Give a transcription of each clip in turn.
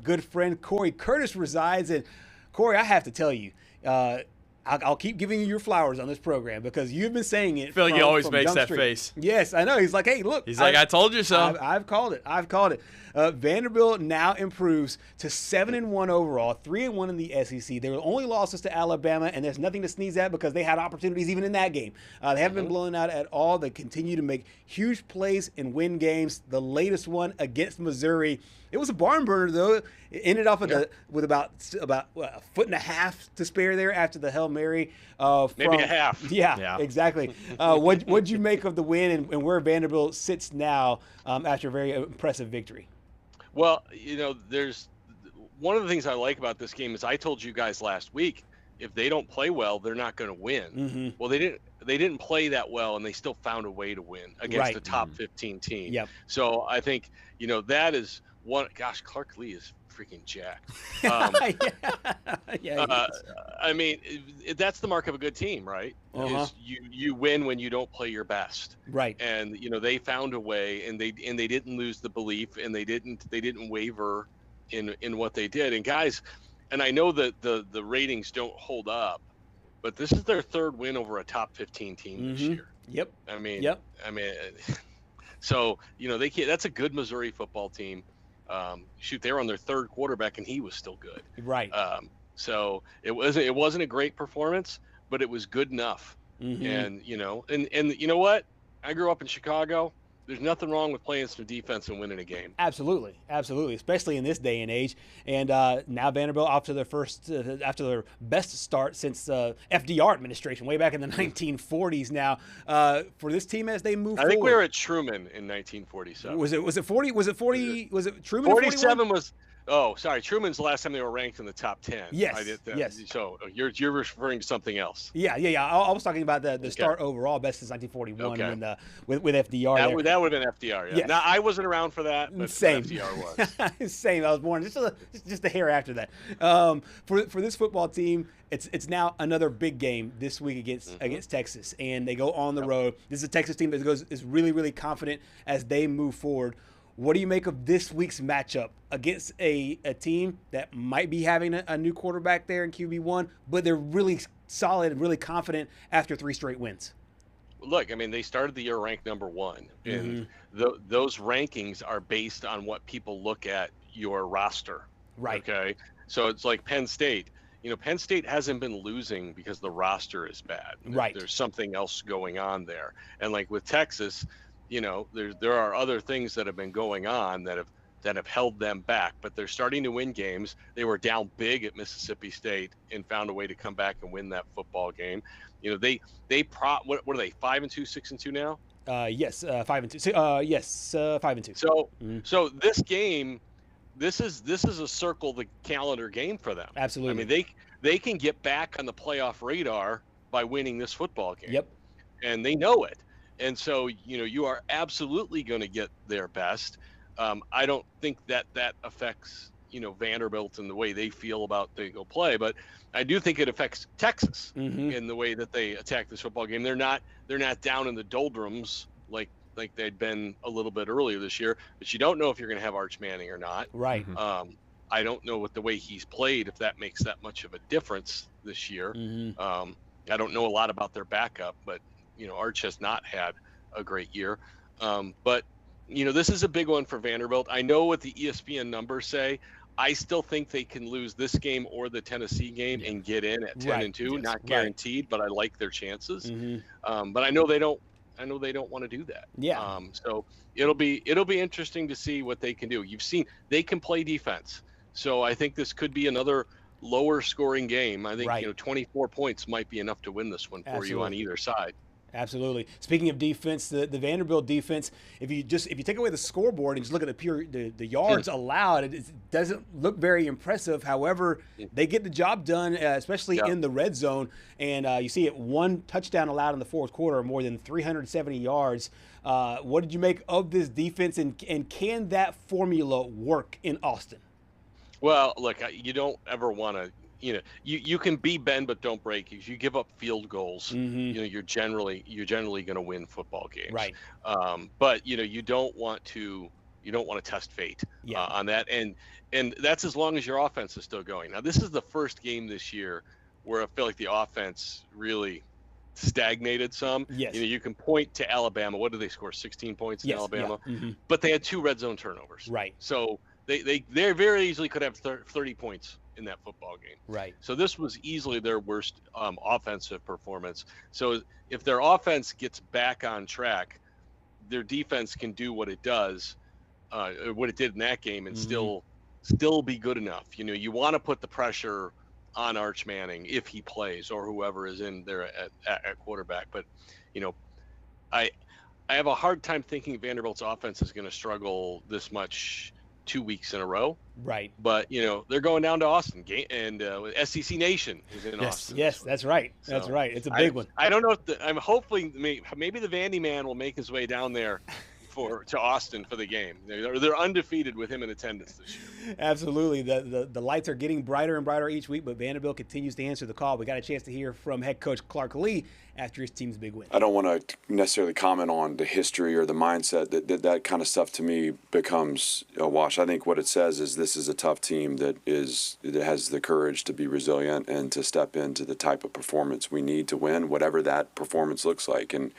good friend Cory Curtis resides. And Cory, I have to tell you, I'll keep giving you your flowers on this program because you've been saying it. I feel like he always makes that face. Yes, I know. He's like, hey, look. He's like, I told you so. I've called it. Vanderbilt now improves to 7-1 overall, 3-1 in the SEC. Their only losses to Alabama, and there's nothing to sneeze at because they had opportunities even in that game. They haven't been blown out at all. They continue to make huge plays and win games. The latest one against Missouri, it was a barn burner though. It ended off with about a foot and a half to spare there after the Hail Mary. Maybe a half. Yeah. Exactly. What'd you make of the win and where Vanderbilt sits now after a very impressive victory? Well, there's one of the things I like about this game is I told you guys last week, if they don't play well, they're not going to win. Mm-hmm. Well, they didn't play that well, and they still found a way to win against a top 15 team. Yep. So I think that is one. Gosh, Clark Lee is freaking jacked. I mean, that's the mark of a good team, right? Is you win when you don't play your best. Right. And they found a way, and they didn't lose the belief, and they didn't waver in what they did. And guys, and I know that the ratings don't hold up, but this is their third win over a top 15 team this year. Yep. I mean, so that's a good Missouri football team. They were on their third quarterback, and he was still good. Right. So it wasn't a great performance, but it was good enough. Mm-hmm. And you know what? I grew up in Chicago. There's nothing wrong with playing some defense and winning a game. Absolutely, especially in this day and age. And now Vanderbilt off to their after their best start since FDR administration, way back in the 1940s. Now for this team as they move forward. I think we were at Truman in 1947. Was it 40? Was it 40? Was it Truman? 47 was. Oh, sorry. Truman's the last time they were ranked in the top 10. Yes. I did that. Yes. So you're referring to something else. Yeah. I was talking about the start overall, best since 1941 with FDR. That would have been FDR. Yeah. Yes. Now I wasn't around for that, but Same. FDR was. Same. I was born just a hair after that. For this football team, it's now another big game this week against Texas, and they go on the road. This is a Texas team that is really, really confident as they move forward. What do you make of this week's matchup against a team that might be having a new quarterback there in QB1, but they're really solid and really confident after 3 straight wins? Look, I mean, they started the year ranked number 1, and those rankings are based on what people look at your roster. Right. Okay. So it's like Penn State. Penn State hasn't been losing because the roster is bad. Right. There's something else going on there. And like with Texas, there are other things that have been going on that have held them back, but they're starting to win games. They were down big at Mississippi State and found a way to come back and win that football game. What are they, 5-2, 6-2 now? Yes, 5-2. Yes, 5-2. So this game, this is a circle the calendar game for them. Absolutely. I mean, they can get back on the playoff radar by winning this football game. Yep. And they know it. And so, you are absolutely going to get their best. I don't think that affects, Vanderbilt and the way they feel about they go play, but I do think it affects Texas in the way that they attack this football game. They're not down in the doldrums like they'd been a little bit earlier this year, but you don't know if you're going to have Arch Manning or not. Right. I don't know with the way he's played, if that makes that much of a difference this year. I don't know a lot about their backup, but Arch has not had a great year. But, this is a big one for Vanderbilt. I know what the ESPN numbers say. I still think they can lose this game or the Tennessee game and get in at 10-2. Yes. Not guaranteed, but I like their chances. But I know they don't want to do that. Yeah. So it'll be interesting to see what they can do. You've seen they can play defense. So I think this could be another lower scoring game. I think 24 points might be enough to win this one for you on either side. Absolutely. Speaking of defense, the Vanderbilt defense, if you take away the scoreboard and just look at the yards allowed, it doesn't look very impressive. However, they get the job done, especially in the red zone. And you see it, 1 touchdown allowed in the fourth quarter, more than 370 yards. What did you make of this defense, and can that formula work in Austin? Well, look, you don't ever want to. You can be bend but don't break. If you give up field goals, you're generally going to win football games. Right. But you don't want to You don't want to test fate on that. And that's as long as your offense is still going. Now, this is the first game this year where I feel like the offense really stagnated some. Yes. You can point to Alabama. What did they score? 16 points in Alabama? Yeah. Mm-hmm. But they had 2 red zone turnovers. Right. So they very easily could have 30 points in that football game. Right. So this was easily their worst offensive performance. So if their offense gets back on track, their defense can do what it does, what it did in that game, and still be good enough. You want to put the pressure on Arch Manning if he plays, or whoever is in there at quarterback. But I have a hard time thinking Vanderbilt's offense is going to struggle this much 2 weeks in a row. Right. But they're going down to Austin, and SEC Nation is in Austin. Yes, that's right. That's right. It's a big one. I don't know if I'm hopefully maybe the Vandy man will make his way down there to Austin for the game. They're undefeated with him in attendance this year. Absolutely. The lights are getting brighter and brighter each week, but Vanderbilt continues to answer the call. We got a chance to hear from head coach Clark Lee after his team's big win. I don't want to necessarily comment on the history or the mindset. That kind of stuff to me becomes a wash. I think what it says is this is a tough team that has the courage to be resilient and to step into the type of performance we need to win, whatever that performance looks like. And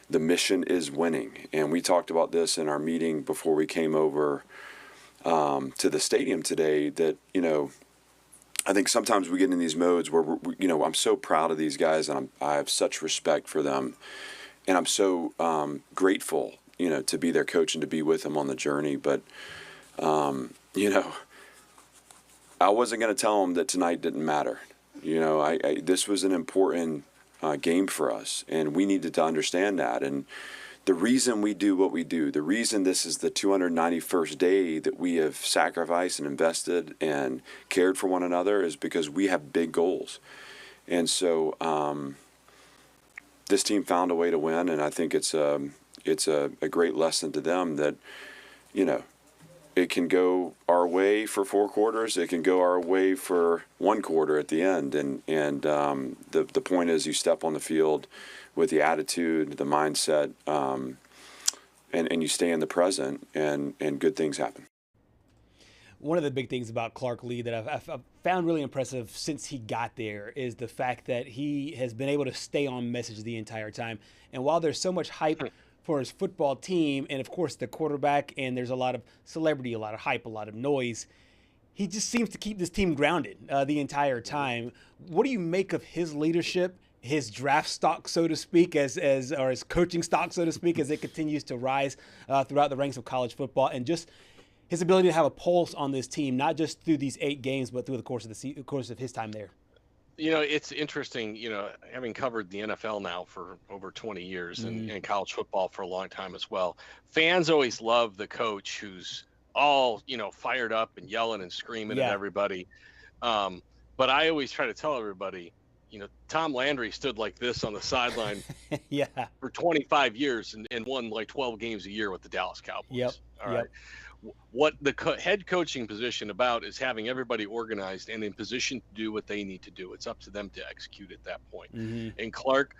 the mission is winning. And we talked about this in our meeting before we came over to the stadium today, that, I think sometimes we get in these modes where, I'm so proud of these guys, and I have such respect for them. And I'm so grateful, to be their coach and to be with them on the journey. But, I wasn't going to tell them that tonight didn't matter. This was an important game for us, and we needed to understand that. And the reason we do what we do, the reason this is the 291st day that we have sacrificed and invested and cared for one another, is because we have big goals. And so this team found a way to win, and I think it's a great lesson to them that, it can go our way for 4 quarters. It can go our way for 1 quarter at the end. And the point is, you step on the field with the attitude, the mindset, and you stay in the present, and good things happen. One of the big things about Clark Lee that I've found really impressive since he got there is the fact that he has been able to stay on message the entire time. And while there's so much hype for his football team, and of course the quarterback, and there's a lot of celebrity, a lot of hype, a lot of noise, he just seems to keep this team grounded the entire time. What do you make of his leadership, his draft stock, so to speak, or his coaching stock, so to speak, as it continues to rise throughout the ranks of college football, and just his ability to have a pulse on this team, not just through these 8 games, but through the course of his time there? It's interesting, having covered the NFL now for over 20 years and college football for a long time as well. Fans always love the coach who's all, fired up and yelling and screaming at everybody. But I always try to tell everybody, Tom Landry stood like this on the sideline for 25 years and won like 12 games a year with the Dallas Cowboys. Yep. All right. What the head coaching position about is having everybody organized and in position to do what they need to do. It's up to them to execute at that point. And Clark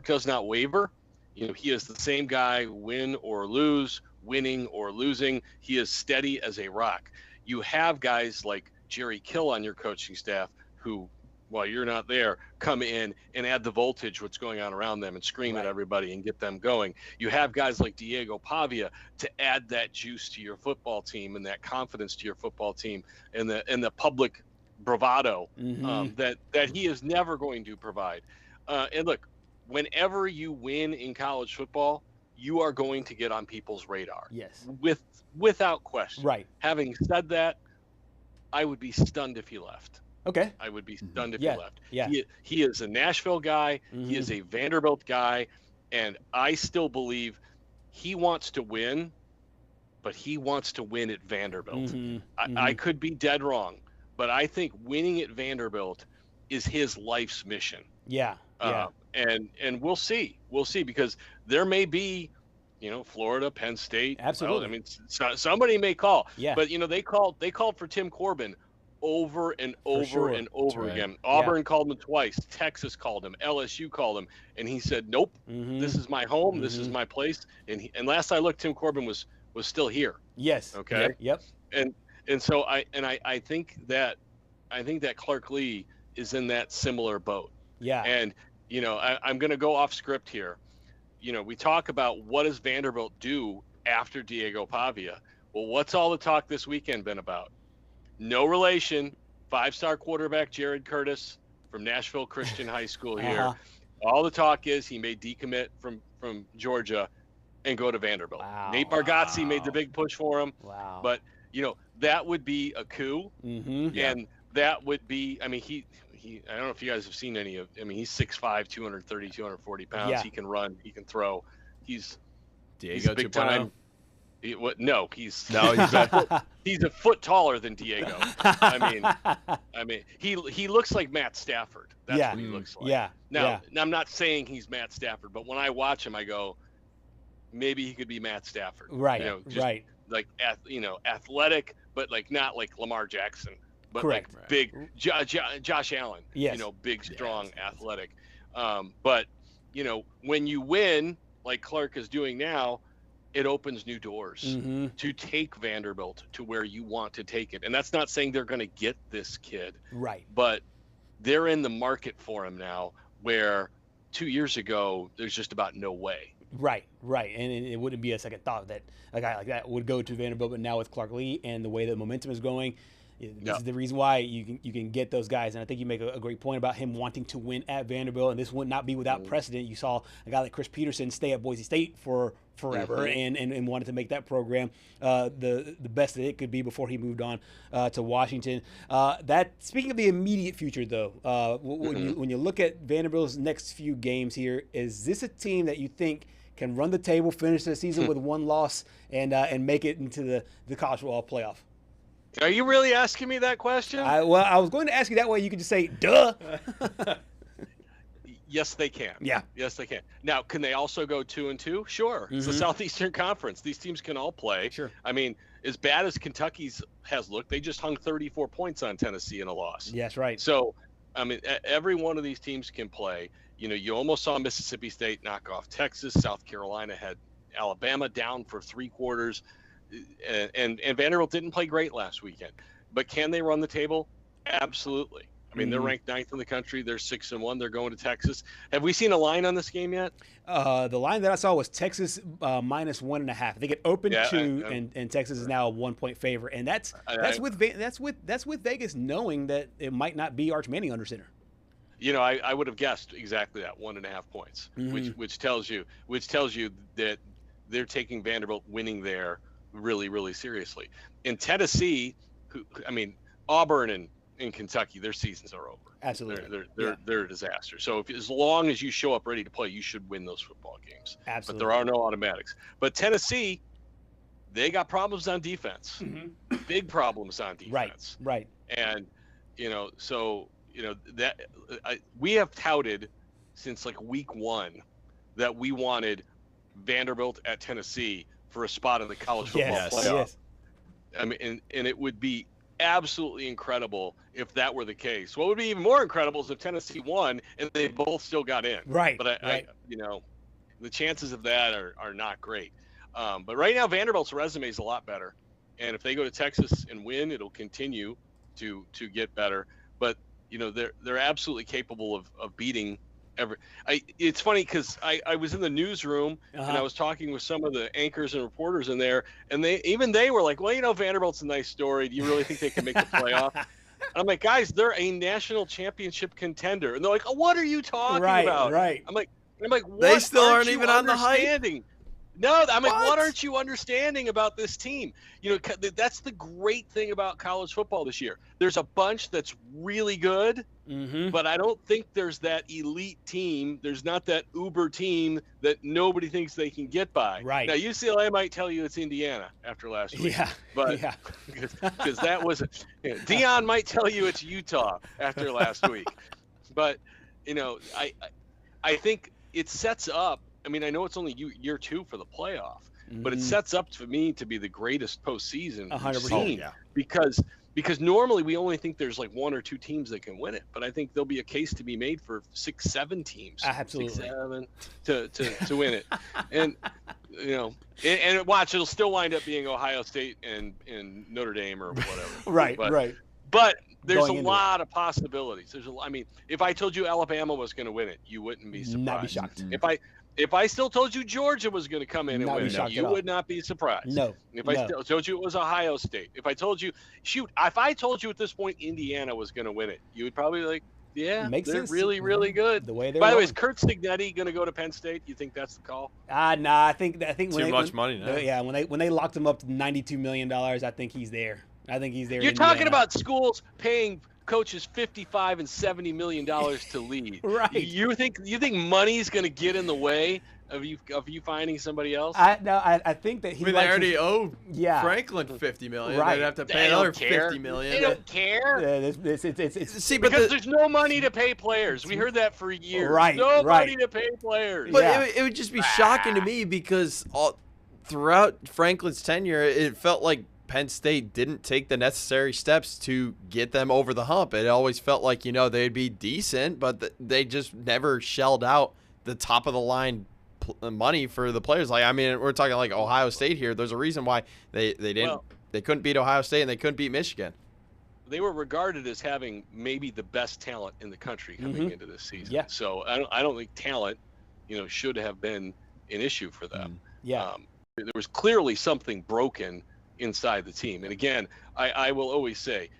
does not waver. He is the same guy, win or lose, winning or losing. He is steady as a rock. You have guys like Jerry Kill on your coaching staff who, while you're not there, come in and add the voltage, what's going on around them, and scream at everybody and get them going. You have guys like Diego Pavia to add that juice to your football team and that confidence to your football team, and the public bravado that he is never going to provide. And look, whenever you win in college football, you are going to get on people's radar. Yes. Without question. Right. Having said that, I would be stunned if he left. Okay. I would be stunned if he left. Yeah. He is a Nashville guy. He is a Vanderbilt guy. And I still believe he wants to win, but he wants to win at Vanderbilt. I could be dead wrong, but I think winning at Vanderbilt is his life's mission. Yeah. And we'll see. We'll see, because there may be, Florida, Penn State. Absolutely. I mean, somebody may call. Yeah. But, they called for Tim Corbin over and over and over again. Auburn called him twice. Texas called him. LSU called him, and he said, "Nope, this is my home. This is my place." And last I looked, Tim Corbin was was still here. Yes. Okay. Yep. And so I think that Clark Lee is in that similar boat. Yeah. And I'm going to go off script here. We talk about what does Vanderbilt do after Diego Pavia. Well, what's all the talk this weekend been about? No relation. 5-star quarterback Gerhard Curtis from Nashville Christian High School here. All the talk is he may decommit from Georgia and go to Vanderbilt. Wow. Nate Bargatze made the big push for him. Wow. But that would be a coup. Mm-hmm. And that would be, I mean, he I don't know if you guys have seen any of, I mean, he's 6'5", 230, 240 pounds. Yeah. He can run, he can throw. He's Diego a big 2.0. time. No, he's a foot taller than Diego. I mean, he looks like Matt Stafford. That's what he looks like. Yeah. Now, I'm not saying he's Matt Stafford, but when I watch him, I go, maybe he could be Matt Stafford. Right. Right. Like athletic, but like not like Lamar Jackson, but Correct. like big Josh Allen. Yes. Big, strong, athletic. But when you win like Clark is doing now, it opens new doors to take Vanderbilt to where you want to take it. And that's not saying they're going to get this kid. Right. But they're in the market for him now, where 2 years ago, there's just about no way. Right. And it wouldn't be a second thought that a guy like that would go to Vanderbilt, but now with Clark Lee and the way the momentum is going, this is the reason why you can get those guys. And I think you make a great point about him wanting to win at Vanderbilt, and this would not be without precedent. You saw a guy like Chris Peterson stay at Boise State for forever and wanted to make that program the best that it could be before he moved on to Washington. Speaking of the immediate future, though, when you look at Vanderbilt's next few games here, is this a team that you think can run the table, finish the season with one loss, and make it into the college football playoff? Are you really asking me that question? I was going to ask you that way. You could just say, duh. Yes, they can. Yeah. Yes, they can. Now, can they also go 2-2? Sure. It's the Southeastern Conference. These teams can all play. Sure. I mean, as bad as Kentucky's has looked, they just hung 34 points on Tennessee in a loss. Yes, right. So, I mean, every one of these teams can play. You almost saw Mississippi State knock off Texas. South Carolina had Alabama down for 3 quarters. And Vanderbilt didn't play great last weekend. But can they run the table? Absolutely. I mean, they're ranked 9th in the country. They're 6-1. They're going to Texas. Have we seen a line on this game yet? The line that I saw was Texas minus 1.5. I think it opened 2, and Texas is now a 1-point favorite. And that's with Vegas knowing that it might not be Arch Manning under center. I would have guessed exactly that 1.5 points, which tells you that they're taking Vanderbilt winning there really, really seriously. In Tennessee, Auburn and Kentucky, their seasons are over. Absolutely. They're a disaster. So as long as you show up ready to play, you should win those football games. Absolutely. But there are no automatics. But Tennessee, they got problems on defense. Big problems on defense. Right. And that we have touted since like week 1 that we wanted Vanderbilt at Tennessee for a spot in the college football playoff. Yes. I mean, and it would be absolutely incredible if that were the case. What would be even more incredible is if Tennessee won and they both still got in. Right. But the chances of that are not great. But right now Vanderbilt's resume is a lot better, and if they go to Texas and win, it'll continue to get better. But they're absolutely capable of beating. It's funny because I was in the newsroom and I was talking with some of the anchors and reporters in there, and they were like, well, Vanderbilt's a nice story. Do you really think they can make the playoff? And I'm like, guys, they're a national championship contender. And they're like, oh, what are you talking about? Right. I'm like, what they still aren't even on the hype. No, I'm like, what aren't you understanding about this team? That's the great thing about college football this year. There's a bunch that's really good, but I don't think there's that elite team. There's not that uber team that nobody thinks they can get by. Right. Now, UCLA might tell you it's Indiana after last week. Yeah. But because that was Dion might tell you it's Utah after last week. But, I think it sets up. I mean, I know it's only year 2 for the playoff, but it sets up for me to be the greatest postseason 100%. we've seen because because normally we only think there's like 1 or 2 teams that can win it, but I think there'll be a case to be made for 6, 7 teams, Absolutely. 6, 7 to win it, and and watch, it'll still wind up being Ohio State and Notre Dame or whatever. Right. But there's a lot of possibilities. I mean, if I told you Alabama was going to win it, you wouldn't be surprised. Not be shocked. If I still told you Georgia was going to come in and win it, you would not be surprised. No. If I still told you it was Ohio State, if I told you, if I told you at this point Indiana was going to win it, you would probably be like, yeah, they're sense. really, really good. The way they're By the way, is Kurt Signetti going to go to Penn State? You think that's the call? Nah, I think too much money now. Yeah, when they locked him up to $92 million, I think he's there. You're talking about schools paying coaches $55 and $70 million to lead. Right. You think money's going to get in the way of you finding somebody else? I think that he. I mean, they already owe Franklin $50 million. Right. They'd have to pay another $50 million. They don't care. It's because there's no money to pay players. We heard that for years. Right. No money to pay players. But it would just be shocking to me because throughout Franklin's tenure, it felt like Penn State didn't take the necessary steps to get them over the hump. It always felt like, they'd be decent, but they just never shelled out the top of the line money for the players. Like, I mean, we're talking like Ohio State here. There's a reason why they couldn't beat Ohio State and they couldn't beat Michigan. They were regarded as having maybe the best talent in the country coming into this season. Yeah. So I don't think talent, should have been an issue for them. Yeah. There was clearly something broken inside the team. And again, I will always say,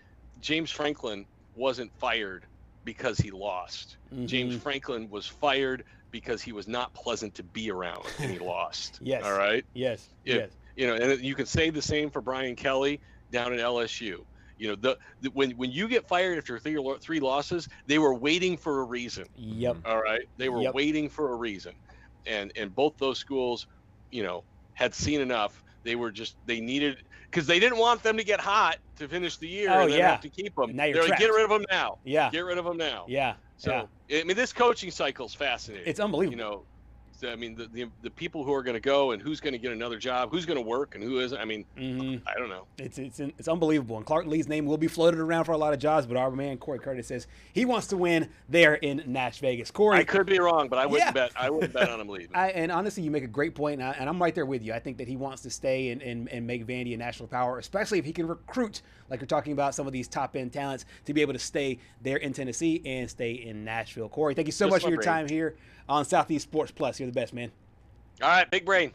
James Franklin wasn't fired because he lost. James Franklin was fired because he was not pleasant to be around and he lost. Yes. All right. Yes. And you can say the same for Brian Kelly down at LSU. When you get fired after three losses, they were waiting for a reason. Yep. All right. They were waiting for a reason, and both those schools, had seen enough. They needed, because they didn't want them to get hot to finish the year and then have to keep them. Now They're like, get rid of them now. Yeah. Get rid of them now. Yeah. So, I mean, this coaching cycle is fascinating. It's unbelievable. I mean, the people who are going to go and who's going to get another job, who's going to work and who isn't. I mean, I don't know. It's unbelievable. And Clark Lee's name will be floated around for a lot of jobs, but our man Cory Curtis says he wants to win there in Nash Vegas. Cory, I could be wrong, but I wouldn't bet. I wouldn't bet on him leaving. And honestly, you make a great point, and I'm right there with you. I think that he wants to stay and make Vandy a national power, especially if he can recruit, like you're talking about, some of these top end talents to be able to stay there in Tennessee and stay in Nashville. Cory, thank you so much for your time here on Southeast Sports Plus. You're the best, man. All right, big brain.